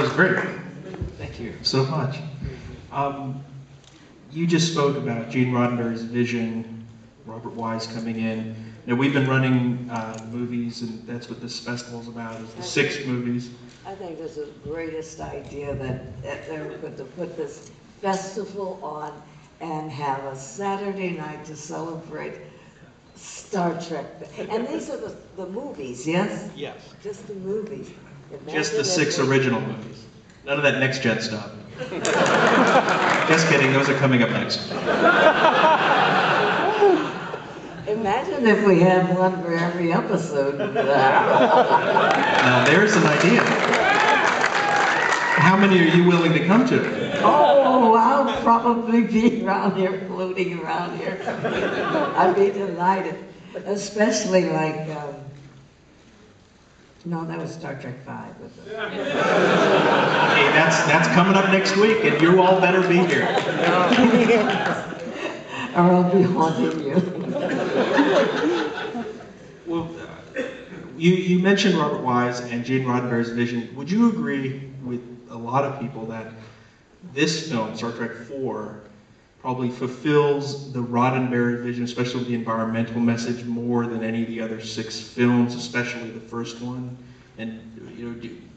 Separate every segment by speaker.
Speaker 1: was great.
Speaker 2: Thank you.
Speaker 1: So much. You just spoke about Gene Roddenberry's vision, Robert Wise coming in. Now, we've been running movies, and that's what this festival's about, is the 6 movies.
Speaker 3: I think it's the greatest idea that they were going to put this festival on and have a Saturday night to celebrate Star Trek. And these are the movies, yes?
Speaker 1: Yes.
Speaker 3: Just the movies.
Speaker 1: Just the 6 original movies. None of that next gen stuff. Just kidding, those are coming up next.
Speaker 3: Imagine if we had one for every episode.
Speaker 1: Now there's an idea. How many are you willing to come to?
Speaker 3: Oh, I'll probably be around here, floating around here. I'd be delighted. Especially like, no, that was Star Trek V.
Speaker 1: Hey, that's coming up next week, and you all better be here.
Speaker 3: Or I'll be haunting you.
Speaker 1: Well, you mentioned Robert Wise and Gene Roddenberry's vision. Would you agree with a lot of people that this film, Star Trek IV, probably fulfills the Roddenberry vision, especially with the environmental message, more than any of the other 6 films, especially the first one? And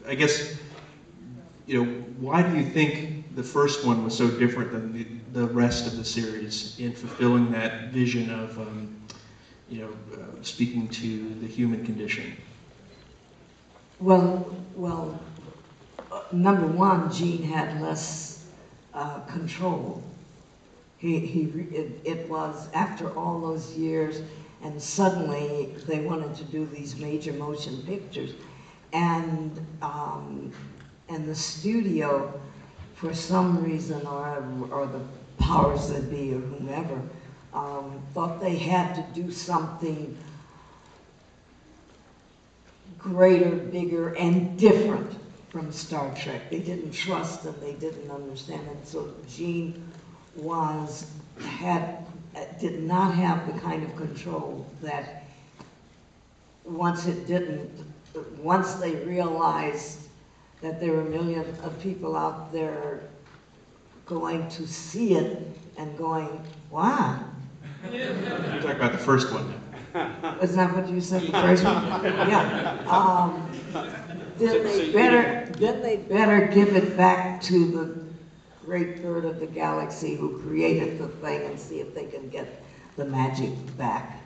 Speaker 1: I guess, why do you think the first one was so different than the rest of the series in fulfilling that vision of, speaking to the human condition?
Speaker 3: Well, number one, Gene had less control. It was after all those years, and suddenly they wanted to do these major motion pictures, and the studio, for some reason, or the powers that be, or whomever, thought they had to do something greater, bigger, and different from Star Trek. They didn't trust and they didn't understand it. So Gene did not have the kind of control that once they realized that there were millions of people out there going to see it and going, wow.
Speaker 1: You're talking about the first one.
Speaker 3: Is that what you said, the first one? Yeah. Then they better give it back to the great bird of the galaxy who created the thing and see if they can get the magic back,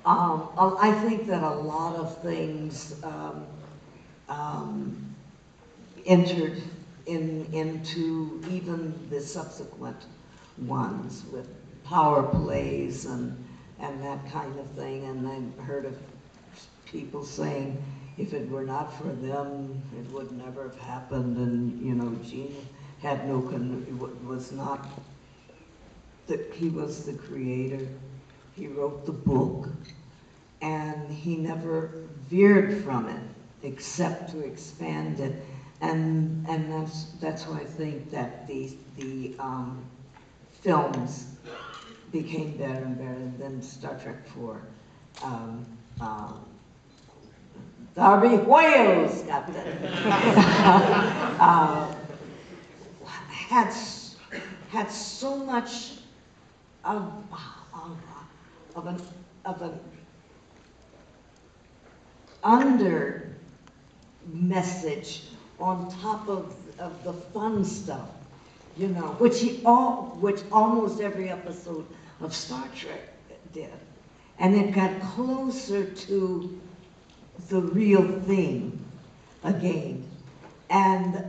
Speaker 3: I think that a lot of things entered into even the subsequent ones with power plays and that kind of thing. And I've heard of people saying, if it were not for them, it would never have happened. And Gene had he was the creator. He wrote the book, and he never veered from it except to expand it. And that's why I think that the films became better and better than Star Trek IV. Darby Wales, Captain. Had so much of an under message on top of the fun stuff, which almost every episode of Star Trek did. And it got closer to the real thing again. And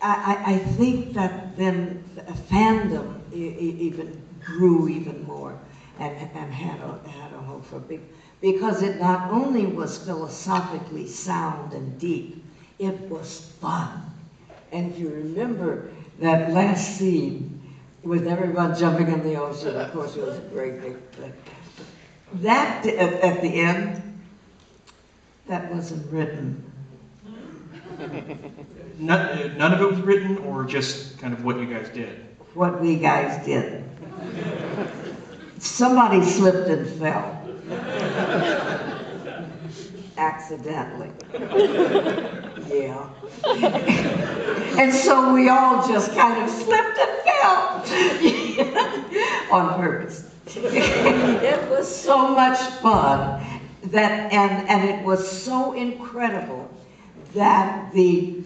Speaker 3: I think that then fandom even grew even more and had a hope for big, because it not only was philosophically sound and deep, it was fun. And if you remember that last scene with everyone jumping in the ocean, of course it was a great big thing. That, at the end, that wasn't written.
Speaker 1: None of it was written, or just kind of what you guys did?
Speaker 3: What we guys did. Somebody slipped and fell. accidentally. Yeah. And so we all just kind of slipped and fell on purpose. It was so much fun that, and it was so incredible that the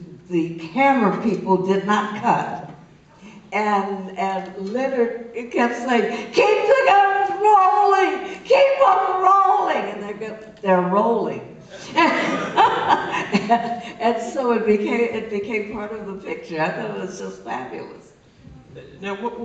Speaker 3: camera people did not cut. And Leonard kept saying, keep the guns rolling, keep them rolling, and they're rolling. And so it became part of the picture. I thought it was just fabulous.
Speaker 1: Now, what